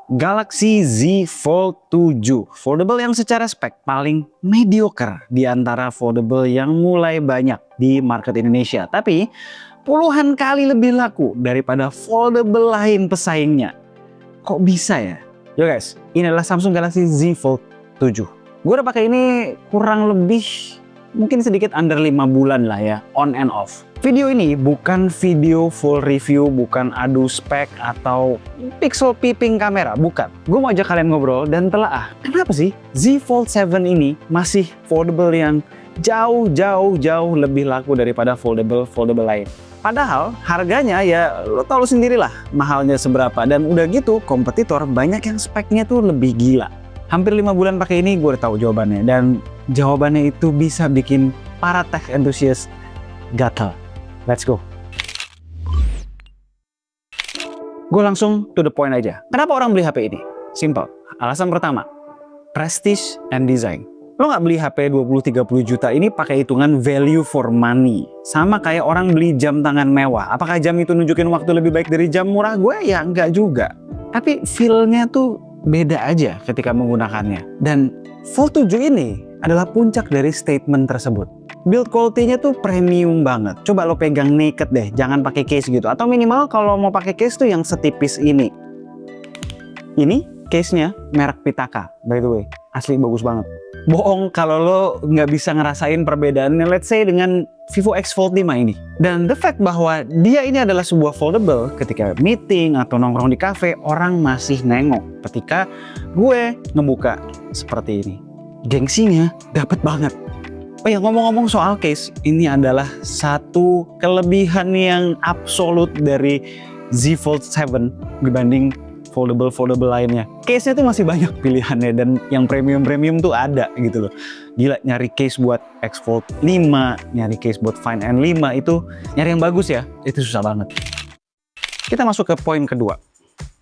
Galaxy Z Fold 7, foldable yang secara spek paling mediocre di antara foldable yang mulai banyak di market Indonesia. Tapi puluhan kali lebih laku daripada foldable lain pesaingnya. Kok bisa ya? Yo guys, ini adalah Samsung Galaxy Z Fold 7. Gue udah pakai ini kurang lebih mungkin sedikit under 5 bulan lah ya, on and off. Video ini bukan video full review, bukan adu spek atau pixel peeping kamera, bukan. Gue mau ajak kalian ngobrol dan telaah, kenapa sih Z Fold 7 ini masih foldable yang jauh lebih laku daripada foldable lain. Padahal harganya ya lo tau sendirilah mahalnya seberapa, dan udah gitu kompetitor banyak yang speknya tuh lebih gila. Hampir 5 bulan pakai ini gue udah tahu jawabannya, dan jawabannya itu bisa bikin para tech enthusiast gatal. Let's go. Gue langsung to the point aja. Kenapa orang beli HP ini? Simple. Alasan pertama, prestige and design. Lo nggak beli HP 20-30 juta ini pakai hitungan value for money. Sama kayak orang beli jam tangan mewah. Apakah jam itu nunjukin waktu lebih baik dari jam murah gue? Ya nggak juga. Tapi feel-nya tuh beda aja ketika menggunakannya. Dan Fold 7 ini adalah puncak dari statement tersebut. Build quality-nya tuh premium banget. Coba lo pegang naked deh, jangan pakai case gitu. Atau minimal kalau mau pakai case tuh yang setipis ini. Ini case-nya merek Pitaka, by the way. Asli bagus banget. Bohong kalau lo nggak bisa ngerasain perbedaannya, let's say dengan Vivo X Fold 5 ini. Dan the fact bahwa dia ini adalah sebuah foldable, ketika meeting atau nongkrong di cafe, orang masih nengok ketika gue ngebuka seperti ini. Gengsinya dapet banget. Oh ya, ngomong-ngomong soal case, ini adalah satu kelebihan yang absolut dari Z Fold 7 dibanding foldable lainnya. Case-nya tuh masih banyak pilihannya, dan yang premium tuh ada gitu loh. Gila, nyari case buat X Fold 5, nyari case buat Find N5 itu nyari yang bagus ya, itu susah banget. Kita masuk ke poin kedua.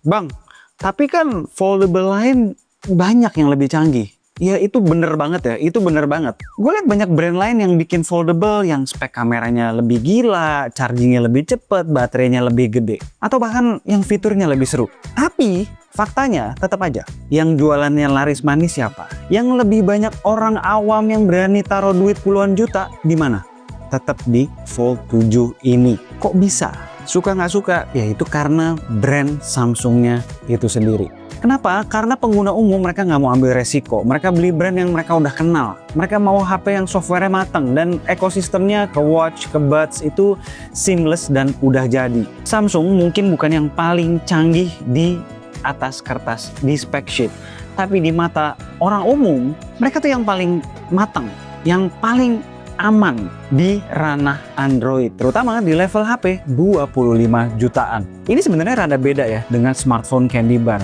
Bang, tapi kan foldable lain banyak yang lebih canggih. Ya itu bener banget ya, itu bener banget. Gue liat banyak brand lain yang bikin foldable yang spek kameranya lebih gila, chargingnya lebih cepet, baterainya lebih gede, atau bahkan yang fiturnya lebih seru. Tapi faktanya tetap aja, yang jualannya laris manis siapa? Yang lebih banyak orang awam yang berani taruh duit puluhan juta di mana? Tetap di Fold 7 ini. Kok bisa? Suka nggak suka? Ya itu karena brand Samsungnya itu sendiri. Kenapa? Karena pengguna umum mereka nggak mau ambil resiko. Mereka beli brand yang mereka udah kenal. Mereka mau HP yang softwarenya mateng dan ekosistemnya ke watch, ke buds itu seamless dan udah jadi. Samsung mungkin bukan yang paling canggih di atas kertas, di spec sheet. Tapi di mata orang umum, mereka tuh yang paling mateng, yang paling aman di ranah Android, terutama di level HP 25 jutaan. Ini sebenarnya rada beda ya dengan smartphone candy bar.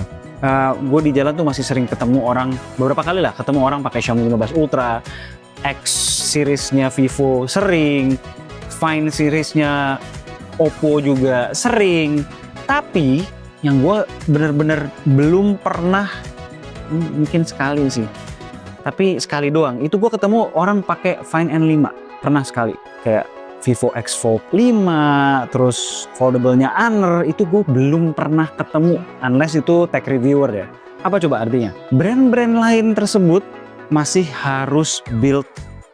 Gue di jalan tuh masih sering ketemu orang, beberapa kali lah ketemu orang pakai Xiaomi 15 Ultra, X seriesnya Vivo sering, Find seriesnya Oppo juga sering. Tapi yang gue bener-bener belum pernah, mungkin sekali sih, tapi sekali doang, itu gue ketemu orang pakai Find N5, pernah sekali, kayak Vivo X Fold 5, terus foldable-nya Honor, itu gue belum pernah ketemu, unless itu tech reviewer ya. Apa coba artinya? Brand-brand lain tersebut masih harus build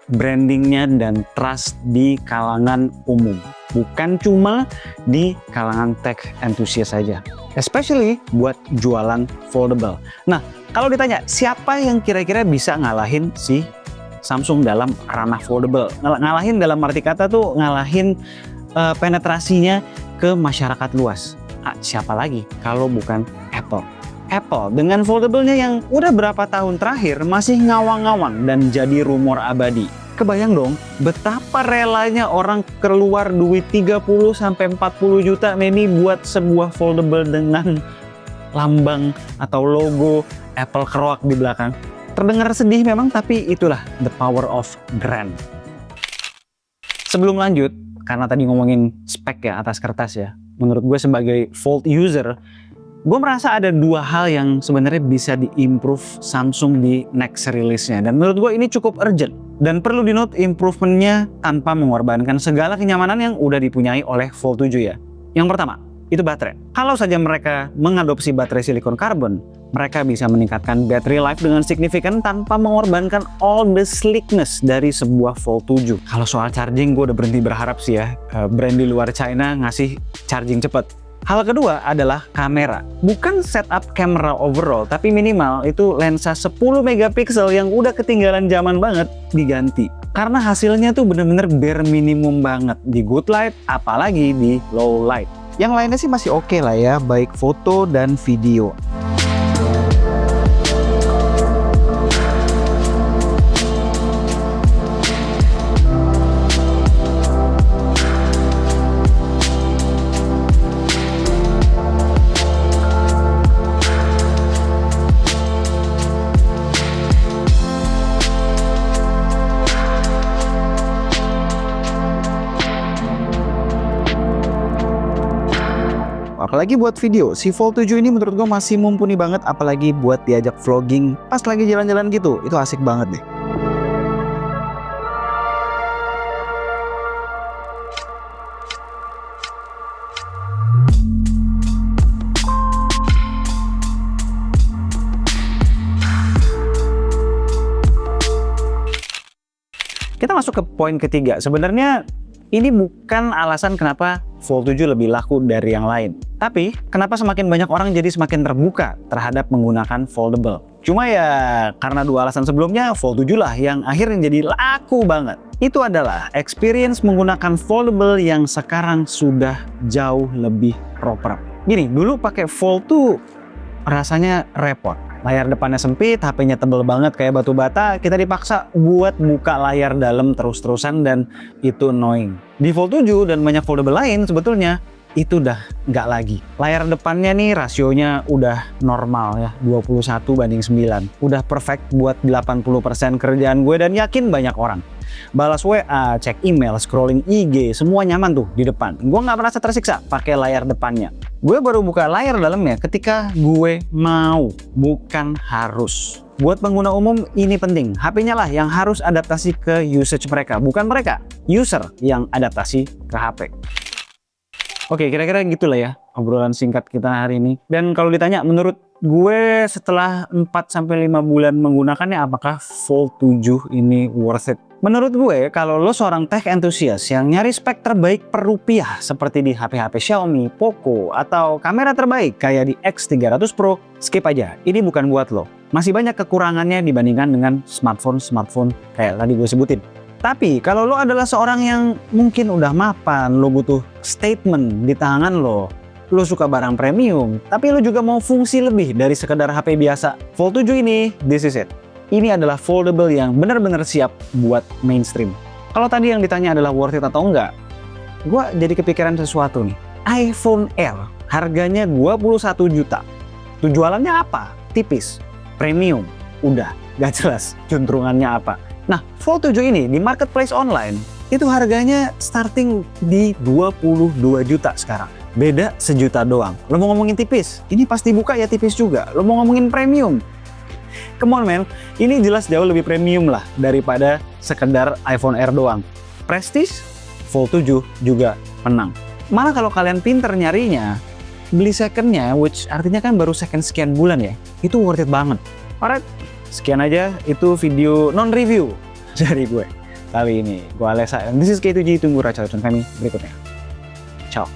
brandingnya dan trust di kalangan umum, bukan cuma di kalangan tech enthusiast saja, especially buat jualan foldable. Nah, kalau ditanya siapa yang kira-kira bisa ngalahin si Samsung dalam ranah foldable, ngalahin dalam arti kata tuh ngalahin penetrasinya ke masyarakat luas. Siapa lagi kalau bukan Apple? Apple dengan foldable-nya yang udah berapa tahun terakhir masih ngawang-ngawang dan jadi rumor abadi. Kebayang dong betapa relanya orang keluar duit 30-40 juta maybe buat sebuah foldable dengan lambang atau logo Apple keroak di belakang. Terdengar sedih memang, tapi itulah the power of brand. Sebelum lanjut, karena tadi ngomongin spek ya atas kertas ya, menurut gue sebagai Fold user, gue merasa ada dua hal yang sebenarnya bisa diimprove Samsung di next release-nya. Dan menurut gue ini cukup urgent. Dan perlu di-note improvementnya tanpa mengorbankan segala kenyamanan yang udah dipunyai oleh Fold 7 ya. Yang pertama, itu baterai. Kalau saja mereka mengadopsi baterai silikon karbon, mereka bisa meningkatkan battery life dengan signifikan tanpa mengorbankan all the sleekness dari sebuah Fold 7. Kalau soal charging, gue udah berhenti berharap sih ya, brand di luar China ngasih charging cepat. Hal kedua adalah kamera. Bukan setup kamera overall, tapi minimal itu lensa 10 megapiksel yang udah ketinggalan zaman banget diganti. Karena hasilnya tuh bener-bener bare minimum banget di good light, apalagi di low light. Yang lainnya sih masih oke lah ya, baik foto dan video. Apalagi buat video, si Fold 7 ini menurut gue masih mumpuni banget, apalagi buat diajak vlogging pas lagi jalan-jalan gitu, itu asik banget deh. Kita masuk ke poin ketiga. Sebenarnya ini bukan alasan kenapa Fold 7 lebih laku dari yang lain. Tapi, kenapa semakin banyak orang jadi semakin terbuka terhadap menggunakan foldable? Cuma ya, karena dua alasan sebelumnya, Fold 7 lah yang akhirnya jadi laku banget. Itu adalah experience menggunakan foldable yang sekarang sudah jauh lebih proper. Gini, dulu pakai Fold tuh rasanya repot. Layar depannya sempit, HP-nya tebel banget kayak batu bata, kita dipaksa buat buka layar dalam terus-terusan dan itu annoying. Di Fold 7 dan banyak foldable lain sebetulnya, itu udah nggak lagi. Layar depannya nih rasionya udah normal ya, 21:9. Udah perfect buat 80% kerjaan gue dan yakin banyak orang. Balas WA, cek email, scrolling IG, semua nyaman tuh di depan. Gue nggak merasa tersiksa pakai layar depannya. Gue baru buka layar dalamnya ketika gue mau, bukan harus. Buat pengguna umum ini penting. HP-nya lah yang harus adaptasi ke usage mereka, bukan mereka, user yang adaptasi ke HP. Oke, kira-kira gitulah ya obrolan singkat kita hari ini. Dan kalau ditanya, menurut gue setelah 4-5 bulan menggunakannya, apakah Fold 7 ini worth it? Menurut gue, kalau lo seorang tech enthusiast yang nyari spek terbaik per rupiah seperti di HP-HP Xiaomi, Poco, atau kamera terbaik kayak di X300 Pro, skip aja. Ini bukan buat lo. Masih banyak kekurangannya dibandingkan dengan smartphone kayak tadi gue sebutin. Tapi kalau lo adalah seorang yang mungkin udah mapan, lo butuh statement di tangan lo suka barang premium, tapi lo juga mau fungsi lebih dari sekedar HP biasa, Fold 7 ini, this is it. Ini adalah foldable yang benar-benar siap buat mainstream. Kalau tadi yang ditanya adalah worth it atau enggak, gue jadi kepikiran sesuatu nih. iPhone Air, harganya 21 juta. Tujuannya apa? Tipis, premium, udah, gak jelas juntrungannya apa. Nah, Fold 7 ini di marketplace online, itu harganya starting di 22 juta sekarang. Beda sejuta doang. Lo mau ngomongin tipis? Ini pasti buka ya tipis juga. Lo mau ngomongin premium? Come on man, ini jelas jauh lebih premium lah daripada sekedar iPhone Air doang. Prestige, Fold 7 juga menang. Malah kalau kalian pinter nyarinya, beli secondnya, which artinya kan baru second sekian bulan ya, itu worth it banget. Alright, sekian aja itu video non-review dari gue kali ini. Gue Alessa, and this is K2G, tunggu raca kami berikutnya. Ciao.